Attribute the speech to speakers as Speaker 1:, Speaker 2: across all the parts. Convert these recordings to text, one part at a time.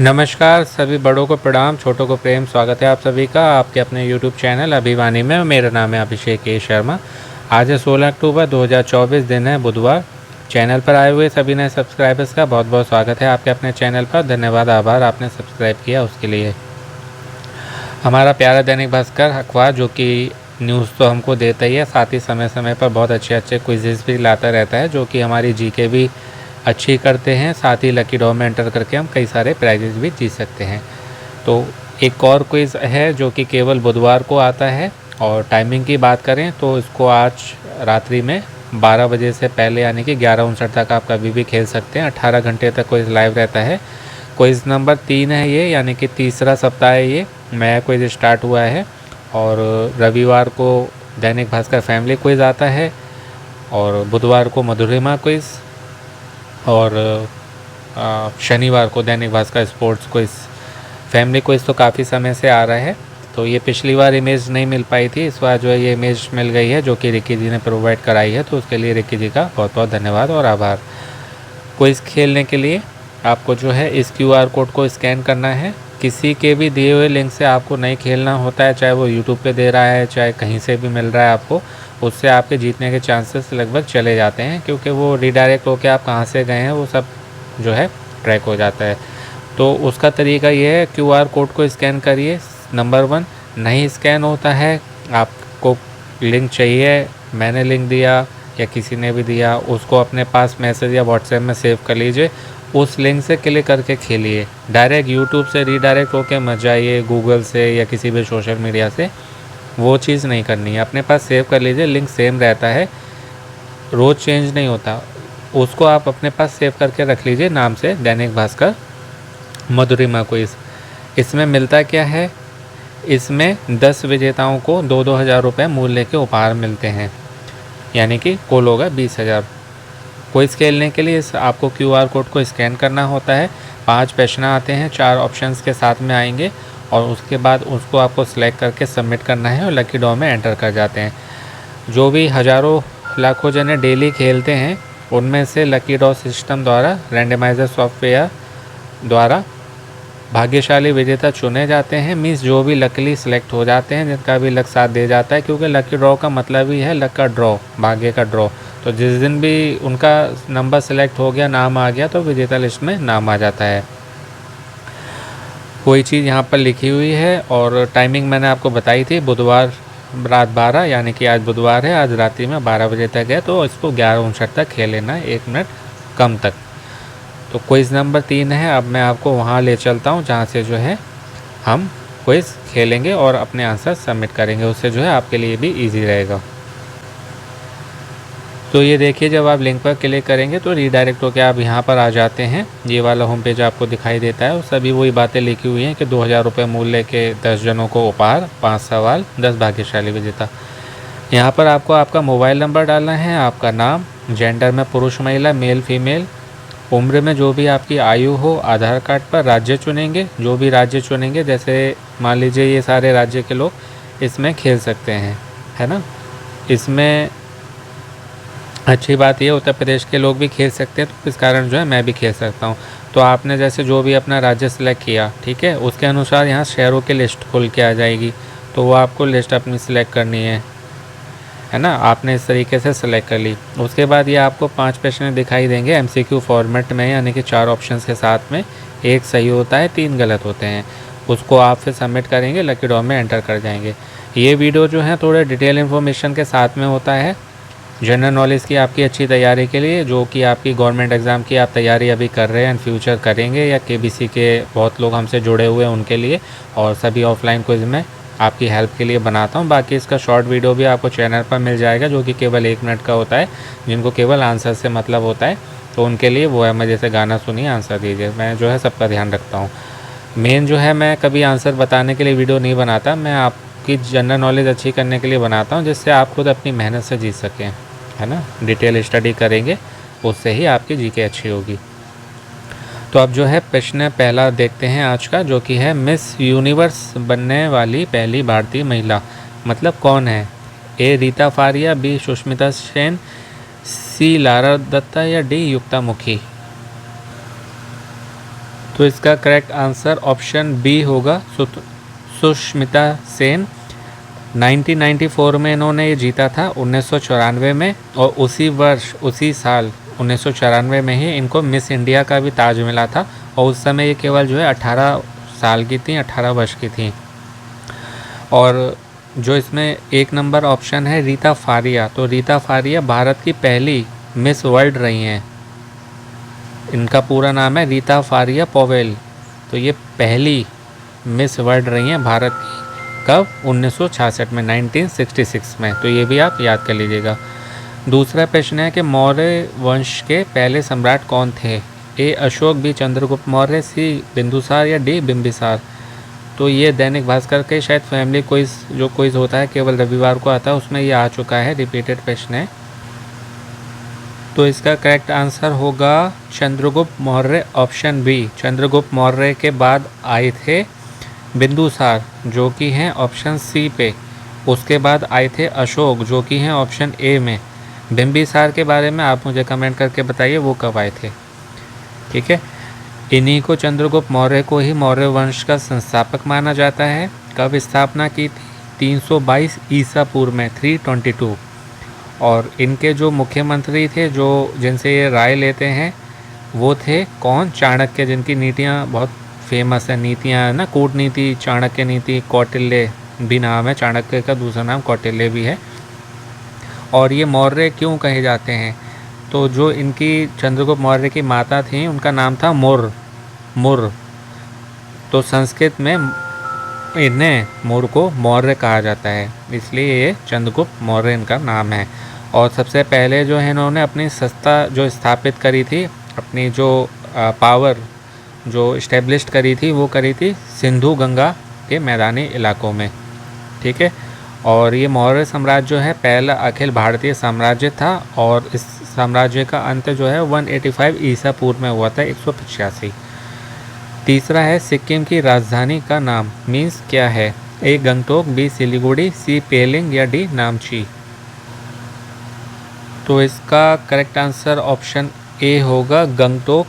Speaker 1: नमस्कार, सभी बड़ों को प्रणाम, छोटों को प्रेम। स्वागत है आप सभी का आपके अपने यूट्यूब चैनल अभिवानी में। मेरा नाम है अभिषेक ए शर्मा। आज है 16 अक्टूबर 2024, दिन है बुधवार। चैनल पर आए हुए सभी नए सब्सक्राइबर्स का बहुत बहुत स्वागत है आपके अपने चैनल पर। धन्यवाद, आभार आपने सब्सक्राइब किया उसके लिए। हमारा प्यारा दैनिक भास्कर अखबार जो कि न्यूज़ तो हमको देता ही है, साथ ही समय समय पर बहुत अच्छे अच्छे क्विज़ेस भी लाता रहता है, जो कि हमारी जीके भी अच्छी करते हैं। साथ ही लकी ड्रॉ में एंटर करके हम कई सारे प्राइजेस भी जीत सकते हैं। तो एक और क्विज़ है जो कि केवल बुधवार को आता है, और टाइमिंग की बात करें तो इसको आज रात्रि में 12 बजे से पहले यानी कि 11:59 तक आप कभी भी खेल सकते हैं। 18 घंटे तक क्विज़ लाइव रहता है। क्विज़ नंबर 3 है ये, यानी कि तीसरा सप्ताह है ये, नया क्विज़ स्टार्ट हुआ है। और रविवार को दैनिक भास्कर फैमिली क्विज़ आता है, और बुधवार को मधुरिमा क्विज़, और शनिवार को Dainik Bhaskar sports quiz. Family quiz तो काफ़ी समय से आ रहा है, तो ये पिछली बार इमेज नहीं मिल पाई थी, इस बार जो है ये इमेज मिल गई है, जो कि रिकी जी ने प्रोवाइड कराई है। तो उसके लिए रिकी जी का बहुत बहुत धन्यवाद और आभार। क्विज़ खेलने के लिए आपको जो है इस QR कोड को स्कैन करना है। किसी के भी दिए हुए लिंक से आपको नहीं खेलना होता है, चाहे वो यूट्यूब पे दे रहा है, चाहे कहीं से भी मिल रहा है आपको, उससे आपके जीतने के चांसेस लगभग चले जाते हैं, क्योंकि वो रीडायरेक्ट होकर आप कहाँ से गए हैं वो सब जो है ट्रैक हो जाता है। तो उसका तरीका ये है, QR कोड को स्कैन करिए। नंबर 1, नहीं स्कैन होता है, आपको लिंक चाहिए, मैंने लिंक दिया या किसी ने भी दिया, उसको अपने पास मैसेज या व्हाट्सएप में सेव कर लीजिए। उस लिंक से क्लिक करके खेलिए। डायरेक्ट यूट्यूब से रीडायरेक्ट होकर मत जाइए, गूगल से या किसी भी सोशल मीडिया से, वो चीज़ नहीं करनी है। अपने पास सेव कर लीजिए, लिंक सेम रहता है, रोज़ चेंज नहीं होता। उसको आप अपने पास सेव करके रख लीजिए, नाम से दैनिक भास्कर मधुरिमा क्विज़। इसमें मिलता क्या है, इसमें 10 विजेताओं को 2-2 हज़ार रुपये मूल्य के उपहार मिलते हैं, यानी कि कुल होगा 20,000। क्विज़ खेलने के लिए आपको QR कोड को स्कैन करना होता है। 5 प्रश्न आते हैं, 4 ऑप्शंस के साथ में आएंगे, और उसके बाद उसको आपको सिलेक्ट करके सबमिट करना है और लकी ड्रॉ में एंटर कर जाते हैं। जो भी हज़ारों लाखों जने डेली खेलते हैं, उनमें से लकी ड्रॉ सिस्टम द्वारा रैंडमाइजर सॉफ्टवेयर द्वारा भाग्यशाली विजेता चुने जाते हैं। मीन्स जो भी लकीली सिलेक्ट हो जाते हैं, जिनका भी लक साथ दे जाता है, क्योंकि लकी ड्रॉ का मतलब ही है लक का ड्रॉ, भाग्य का ड्रॉ। तो जिस दिन भी उनका नंबर सेलेक्ट हो गया, नाम आ गया, तो विजेता लिस्ट में नाम आ जाता है। कोई चीज़ यहाँ पर लिखी हुई है, और टाइमिंग मैंने आपको बताई थी, बुधवार रात 12, यानी कि आज बुधवार है, आज रात्रि में 12 बजे तक है। तो इसको 11:59 तक खेल लेना है, 1 मिनट कम तक। तो क्विज़ नंबर 3 है, अब मैं आपको वहाँ ले चलता हूँ जहाँ से जो है हम क्विज़ खेलेंगे और अपने आंसर सबमिट करेंगे। उससे जो है आपके लिए भी ईजी रहेगा। तो ये देखिए, जब आप लिंक पर क्लिक करेंगे तो रीडायरेक्ट होकर आप यहाँ पर आ जाते हैं। ये वाला होम पेज आपको दिखाई देता है, और सभी वही बातें लिखी हुई हैं कि 2,000 रुपये मूल्य के 10 जनों को उपहार, 5 सवाल, 10 भाग्यशाली विजेता। यहाँ पर आपको आपका मोबाइल नंबर डालना है, आपका नाम, जेंडर में पुरुष महिला, मेल फीमेल, उम्र में जो भी आपकी आयु हो, आधार कार्ड पर राज्य चुनेंगे, जो भी राज्य चुनेंगे, जैसे मान लीजिए ये सारे राज्य के लोग इसमें खेल सकते हैं, है ना। इसमें अच्छी बात ये, उत्तर प्रदेश के लोग भी खेल सकते हैं, तो इस कारण जो है मैं भी खेल सकता हूँ। तो आपने जैसे जो भी अपना राज्य सेलेक्ट किया, ठीक है, उसके अनुसार यहाँ शहरों की लिस्ट खुल के आ जाएगी, तो वो आपको लिस्ट अपनी सेलेक्ट करनी है ना। आपने इस तरीके से सेलेक्ट कर ली। उसके बाद ये आपको 5 प्रश्न दिखाई देंगे MCQ फॉर्मेट में, यानी कि 4 ऑप्शंस के साथ में, 1 सही होता है, 3 गलत होते हैं। उसको आप फिर सबमिट करेंगे, लकी ड्रॉ में एंटर कर जाएंगे। ये वीडियो जो है थोड़े डिटेल इन्फॉर्मेशन के साथ में होता है, जनरल नॉलेज की आपकी अच्छी तैयारी के लिए, जो कि आपकी गवर्नमेंट एग्ज़ाम की आप तैयारी अभी कर रहे हैं, इन फ्यूचर करेंगे, या KBC के बहुत लोग हमसे जुड़े हुए हैं उनके लिए, और सभी ऑफलाइन क्विज़ में आपकी हेल्प के लिए बनाता हूं। बाकी इसका शॉर्ट वीडियो भी आपको चैनल पर मिल जाएगा, जो कि केवल 1 मिनट का होता है। जिनको केवल आंसर से मतलब होता है, तो उनके लिए वो है, मैं जैसे गाना सुनिए आंसर दीजिए, मैं जो है सबका ध्यान रखता हूँ। मेन जो है, मैं कभी आंसर बताने के लिए वीडियो नहीं बनाता, मैं आपकी जनरल नॉलेज अच्छी करने के लिए बनाता हूँ, जिससे आप खुद अपनी मेहनत से जीत सकें, है ना। डिटेल स्टडी करेंगे, उससे ही आपकी जीके अच्छी होगी। तो अब जो है प्रश्न पहला देखते हैं आज का, जो कि है मिस यूनिवर्स बनने वाली पहली भारतीय महिला मतलब कौन है। A Reita Faria, B Sushmita Sen, C Lara Dutta, या D युक्ता मुखी। तो इसका करेक्ट आंसर ऑप्शन बी होगा, सुष्मिता सेन। 1994 में इन्होंने ये जीता था, 1994 में, और उसी वर्ष उसी साल 1994 में ही इनको मिस इंडिया का भी ताज मिला था, और उस समय ये केवल जो है 18 साल की थी, 18 वर्ष की थी। और जो इसमें एक नंबर ऑप्शन है रीता फारिया, तो रीता फारिया भारत की पहली मिस वर्ल्ड रही हैं। इनका पूरा नाम है रीता फारिया पोवेल। तो ये पहली मिस वर्ल्ड रही हैं भारत की, कब? 1966 में, 1966 में। तो ये भी आप याद कर लीजिएगा। दूसरा प्रश्न है कि मौर्य वंश के पहले सम्राट कौन थे? ए अशोक, बी चंद्रगुप्त मौर्य, सी बिंदुसार, या डी बिंबिसार। तो ये दैनिक भास्कर के शायद फैमिली क्विज, जो क्विज होता है केवल रविवार को आता है, उसमें ये आ चुका है, रिपीटेड प्रश्न है। तो इसका करेक्ट आंसर होगा चंद्रगुप्त मौर्य, ऑप्शन बी। चंद्रगुप्त मौर्य के बाद आए थे बिंदुसार, जो कि हैं ऑप्शन सी पे। उसके बाद आए थे अशोक, जो कि हैं ऑप्शन ए में। बिंबिसार के बारे में आप मुझे कमेंट करके बताइए वो कब आए थे, ठीक है। इन्हीं को, चंद्रगुप्त मौर्य को ही मौर्य वंश का संस्थापक माना जाता है। कब स्थापना की थी? 322 ईसा पूर्व में, 322। और इनके जो मुख्यमंत्री थे, जो जिनसे ये राय लेते हैं, वो थे कौन? चाणक्य, जिनकी नीतियाँ बहुत फेमस है, नीतियाँ ना, कूटनीति, चाणक्य नीति, कौटिल्य भी नाम है चाणक्य का, दूसरा नाम कौटिल्य भी है। और ये मौर्य क्यों कहे जाते हैं? तो जो इनकी चंद्रगुप्त मौर्य की माता थी, उनका नाम था मुर। तो संस्कृत में इन्हें मुर को मौर्य कहा जाता है, इसलिए ये चंद्रगुप्त मौर्य इनका नाम है। और सबसे पहले जो है इन्होंने अपनी सत्ता जो स्थापित करी थी, अपनी जो पावर जो इस्टेब्लिश्ड करी थी, वो करी थी सिंधु गंगा के मैदानी इलाकों में, ठीक है। और ये मौर्य साम्राज्य जो है पहला अखिल भारतीय साम्राज्य था, और इस साम्राज्य का अंत जो है 185 ईसा पूर्व में हुआ था, 185। तीसरा है सिक्किम की राजधानी का नाम मीन्स क्या है? ए गंगटोक, बी सिलीगुड़ी, सी पेलिंग, या डी नामची। तो इसका करेक्ट आंसर ऑप्शन ए होगा गंगटोक।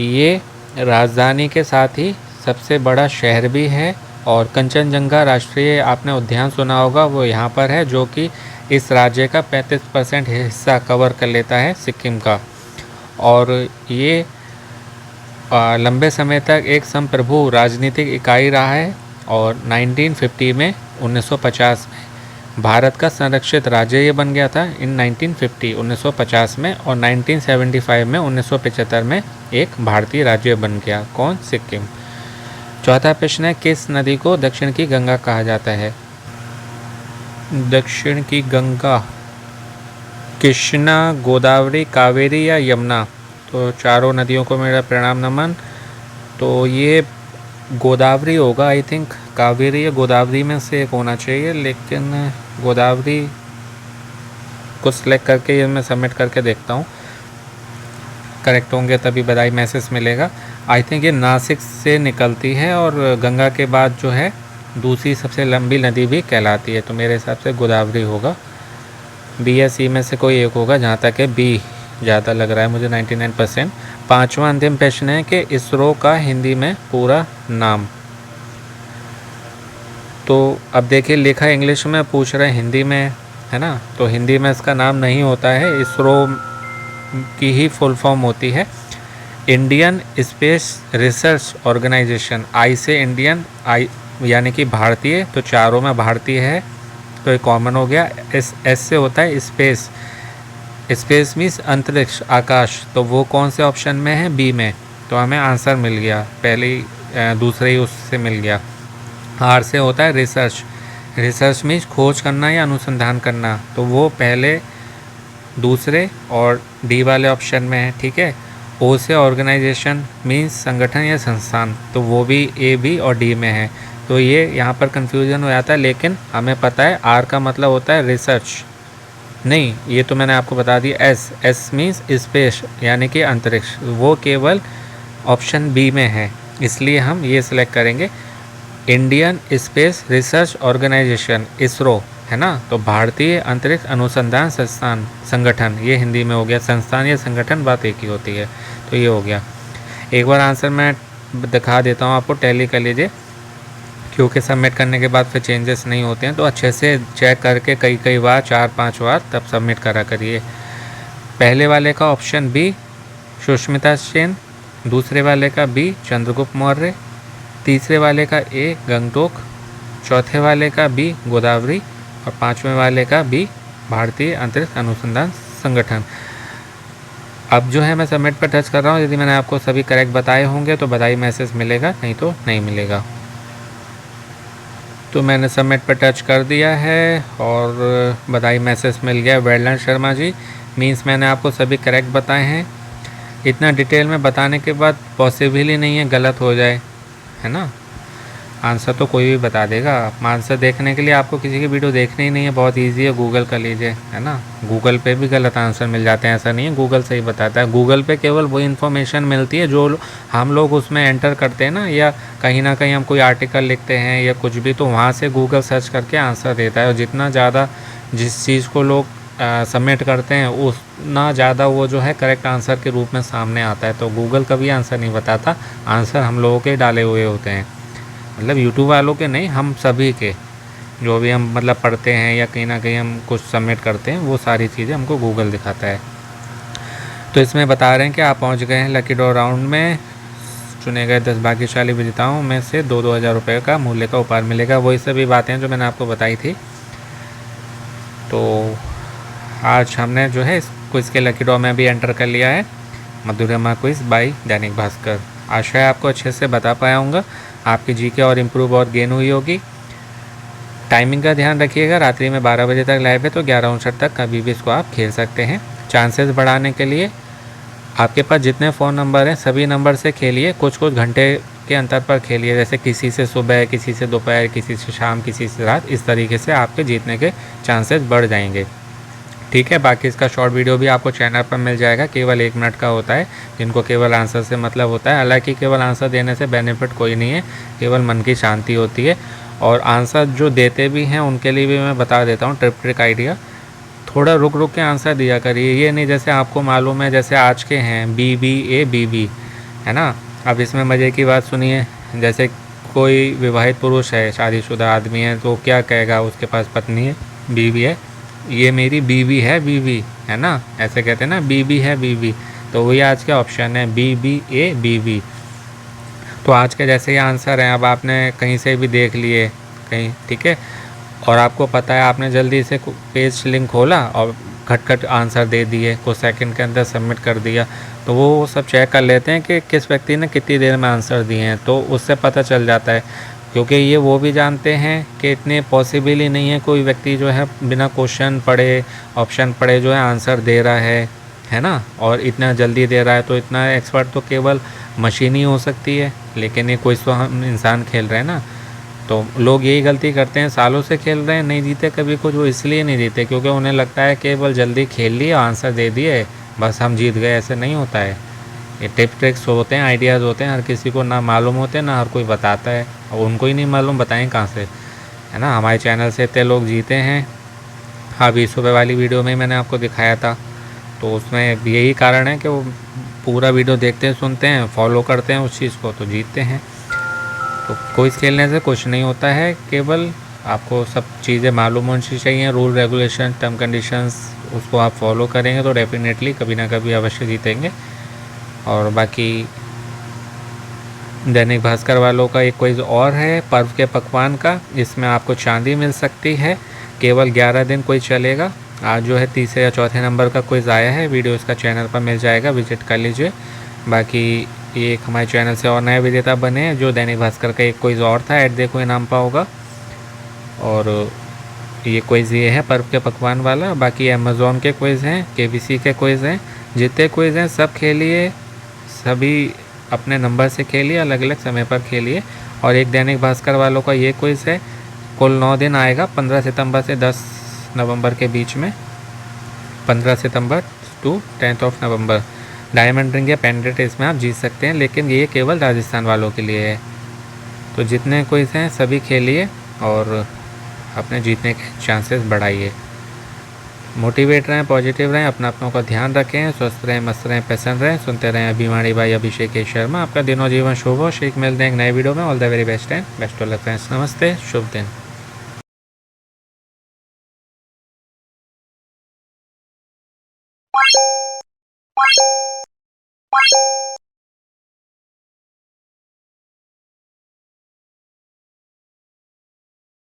Speaker 1: ये राजधानी के साथ ही सबसे बड़ा शहर भी है, और कंचनजंगा राष्ट्रीय आपने उद्यान सुना होगा, वो यहाँ पर है, जो कि इस राज्य का 35% हिस्सा कवर कर लेता है, सिक्किम का। और ये लंबे समय तक एक संप्रभु राजनीतिक इकाई रहा है, और 1950 में 1950 में भारत का संरक्षित राज्य ये बन गया था, इन 1950 में, और 1975 में 1975 में एक भारतीय राज्य बन गया, कौन? सिक्किम। चौथा प्रश्न है किस नदी को दक्षिण की गंगा कहा जाता है? दक्षिण की गंगा कृष्णा, गोदावरी, कावेरी, या यमुना। तो चारों नदियों को मेरा प्रणाम नमन। तो ये गोदावरी होगा, आई थिंक। कावेरी या गोदावरी में से एक होना चाहिए, लेकिन गोदावरी को सिलेक्ट करके ये मैं सबमिट करके देखता हूँ, करेक्ट होंगे तभी बधाई मैसेज मिलेगा। आई थिंक ये नासिक से निकलती है, और गंगा के बाद जो है दूसरी सबसे लंबी नदी भी कहलाती है, तो मेरे हिसाब से गोदावरी होगा। बी या सी में से कोई एक होगा, जहाँ तक है बी ज़्यादा लग रहा है मुझे, 99%। पांचवा अंतिम प्रश्न है कि इसरो का हिंदी में पूरा नाम। तो अब देखिए, लिखा इंग्लिश में, पूछ रहे हिंदी में, है ना। तो हिंदी में इसका नाम नहीं होता है, इसरो की ही फुल फॉर्म होती है इंडियन स्पेस रिसर्च ऑर्गेनाइजेशन। आई से इंडियन, आई यानी कि भारतीय, तो चारों में भारतीय है, तो ये कॉमन हो गया। एस से होता है स्पेस। स्पेस मीन्स अंतरिक्ष, आकाश, तो वो कौन से ऑप्शन में है? बी में। तो हमें आंसर मिल गया, पहले दूसरे ही उससे मिल गया। आर से होता है रिसर्च। रिसर्च मीन्स खोज करना या अनुसंधान करना, तो वो पहले, दूसरे और डी वाले ऑप्शन में है, ठीक है। ओ से ऑर्गेनाइजेशन मीन्स संगठन या संस्थान, तो वो भी ए, बी और डी में है। तो ये यहाँ पर कन्फ्यूज़न हो जाता है, लेकिन हमें पता है आर का मतलब होता है रिसर्च। नहीं, ये तो मैंने आपको बता दिया। एस मीन्स स्पेस, यानी कि अंतरिक्ष, वो केवल ऑप्शन बी में है, इसलिए हम ये सिलेक्ट करेंगे Indian space research organisation, ISRO, है ना। तो भारतीय अंतरिक्ष अनुसंधान संस्थान, संगठन, ये हिंदी में हो गया। संस्थान या संगठन बात एक ही होती है, तो ये हो गया। एक बार आंसर मैं दिखा देता हूँ आपको, टैली कर लीजिए, क्योंकि सबमिट करने के बाद फिर चेंजेस नहीं होते हैं। तो अच्छे से चेक करके कई बार 4-5 बार तब सबमिट करा करिए। पहले वाले का ऑप्शन बी सुष्मिता सेन, दूसरे वाले का बी चंद्रगुप्त मौर्य, तीसरे वाले का ए गंगटोक, चौथे वाले का बी गोदावरी और पांचवें वाले का बी भारतीय अंतरिक्ष अनुसंधान संगठन। अब जो है मैं सबमिट पर टच कर रहा हूँ। यदि मैंने आपको सभी करेक्ट बताए होंगे तो बधाई मैसेज मिलेगा, नहीं तो नहीं मिलेगा। तो मैंने सबमिट पर टच कर दिया है और बधाई मैसेज मिल गया। वेल शर्मा जी, मीन्स मैंने आपको सभी करेक्ट बताए हैं। इतना डिटेल में बताने के बाद पॉसिबल ही नहीं है गलत हो जाए, है ना। आंसर तो कोई भी बता देगा। आंसर देखने के लिए आपको किसी की वीडियो देखनी ही नहीं है, बहुत इजी है, गूगल कर लीजिए, है ना। गूगल पे भी गलत आंसर मिल जाते हैं, ऐसा नहीं है, गूगल सही बताता है। गूगल पे केवल वो इन्फॉर्मेशन मिलती है जो हम लोग उसमें एंटर करते हैं ना, या कहीं ना कहीं हम कोई आर्टिकल लिखते हैं या कुछ भी, तो वहाँ से गूगल सर्च करके आंसर देता है। और जितना ज़्यादा जिस चीज़ को लोग सबमिट करते हैं उतना ज़्यादा वो जो है करेक्ट आंसर के रूप में सामने आता है। तो गूगल कभी आंसर नहीं बताता, आंसर हम लोगों के डाले हुए होते हैं, मतलब यूट्यूब वालों के नहीं, हम सभी के, जो भी हम मतलब पढ़ते हैं या कहीं ना कहीं हम कुछ सबमिट करते हैं, वो सारी चीज़ें हमको गूगल दिखाता है। तो इसमें बता रहे हैं कि आप पहुंच गए हैं लकी ड्रॉ राउंड में। चुने गए 10 भाग्यशाली विजेताओं में से 2-2 हज़ार रुपये का मूल्य का उपहार मिलेगा। वही सभी बातें जो मैंने आपको बताई थी। तो आज हमने जो है इस क्विज़ के लकी ड्रॉ में भी एंटर कर लिया है, मधुरमा क्विज़ बाय दैनिक भास्कर। आशा है आपको अच्छे से बता पाया हूँगा, आपकी जीके और इम्प्रूव और गेन हुई होगी। टाइमिंग का ध्यान रखिएगा, रात्रि में 12 बजे तक लाइव है, तो 11:59 तक कभी भी इसको आप खेल सकते हैं। चांसेस बढ़ाने के लिए आपके पास जितने फ़ोन नंबर हैं सभी नंबर से खेलिए, कुछ कुछ घंटे के अंतर पर खेलिए, जैसे किसी से सुबह, किसी से दोपहर, किसी से शाम, किसी से रात, इस तरीके से आपके जीतने के चांसेस बढ़ जाएंगे। ठीक है, बाकी इसका शॉर्ट वीडियो भी आपको चैनल पर मिल जाएगा, केवल 1 मिनट का होता है, जिनको केवल आंसर से मतलब होता है। हालांकि केवल आंसर देने से बेनिफिट कोई नहीं है, केवल मन की शांति होती है। और आंसर जो देते भी हैं उनके लिए भी मैं बता देता हूँ ट्रिक आइडिया, थोड़ा रुक रुक के आंसर दिया करिए। ये नहीं जैसे आपको मालूम है, जैसे आज के हैं BBA, है ना। अब इसमें मज़े की बात सुनिए, जैसे कोई विवाहित पुरुष है, शादीशुदा आदमी है, तो क्या कहेगा, उसके पास पत्नी है, बीवी है, ये मेरी बीवी है, बीवी, है ना, ऐसे कहते हैं ना, बीवी है बीवी। तो वही आज का ऑप्शन है BBA, बीवी। तो आज के जैसे ये आंसर हैं, अब आपने कहीं से भी देख लिए कहीं, ठीक है, और आपको पता है, आपने जल्दी से पेज लिंक खोला और खटखट आंसर दे दिए, कुछ सेकंड के अंदर सबमिट कर दिया, तो वो सब चेक कर लेते हैं कि किस व्यक्ति ने कितनी देर में आंसर दिए हैं, तो उससे पता चल जाता है। क्योंकि ये वो भी जानते हैं कि इतने पॉसिबल ही नहीं है कोई व्यक्ति जो है बिना क्वेश्चन पढ़े, ऑप्शन पढ़े जो है आंसर दे रहा है ना, और इतना जल्दी दे रहा है। तो इतना एक्सपर्ट तो केवल मशीन ही हो सकती है, लेकिन ये कोई तो हम इंसान खेल रहे हैं ना। तो लोग यही गलती करते हैं, सालों से खेल रहे हैं, नहीं जीते कभी कुछ, वो इसलिए नहीं जीते क्योंकि उन्हें लगता है केवल जल्दी खेल लिए, आंसर दे दिए, बस हम जीत गए। ऐसे नहीं होता है, ये टिप ट्रिक्स होते हैं, आइडियाज़ होते हैं, हर किसी को ना मालूम होते हैं, ना हर कोई बताता है, और उनको ही नहीं मालूम बताएं कहाँ से, है ना। हमारे चैनल से इतने लोग जीते हैं। अभी सुबह वाली वीडियो में मैंने आपको दिखाया था, तो उसमें यही कारण है कि वो पूरा वीडियो देखते हैं, सुनते हैं, फॉलो करते हैं उस चीज़ को, तो जीतते हैं। तो क्विज़ खेलने से कुछ नहीं होता है, केवल आपको सब चीज़ें मालूम होनी चाहिए, रूल रेगुलेशन, टर्म कंडीशंस, उसको आप फॉलो करेंगे तो डेफिनेटली कभी ना कभी अवश्य जीतेंगे। और बाकी दैनिक भास्कर वालों का एक क्विज़ और है पर्व के पकवान का, इसमें आपको चांदी मिल सकती है, केवल 11 दिन कोई चलेगा। आज जो है तीसरे या चौथे नंबर का क्विज़ आया है, वीडियो इसका चैनल पर मिल जाएगा, विजिट कर लीजिए। बाकी ये एक हमारे चैनल से और नए विजेता बने हैं, जो दैनिक भास्कर का एक क्विज़ और था, ऐड देखो इनाम पाओगा। और ये क्विज़ ये है पर्व के पकवान वाला। बाकी अमेज़ॉन के क्विज़ हैं, KBC के क्विज़ हैं, जितने क्विज़ हैं सब खेलिए, सभी अपने नंबर से खेलिए, अलग अलग समय पर खेलिए। और एक दैनिक भास्कर वालों का ये क्विज़ है, कुल 9 दिन आएगा, 15 सितंबर से 10 नवंबर के बीच में, 15 सितंबर टू 10 नवंबर। डायमंड रिंग या पेंडेंट इसमें आप जीत सकते हैं, लेकिन ये केवल राजस्थान वालों के लिए है। तो जितने क्विज़ हैं सभी खेलिए और अपने जीतने के चांसेस बढ़ाइए। मोटिवेट रहें, पॉजिटिव रहें, अपना अपनों का ध्यान रखें, स्वस्थ रहें, मस्त रहें, प्रसन्न रहें। सुनते रहें अभिमानी भाई अभिषेक के शर्मा। आपका दिनों जीवन शुभ हो। शीघ्र मिलते हैं एक नए वीडियो में। All the very best and best of luck friends. नमस्ते, शुभ दिन।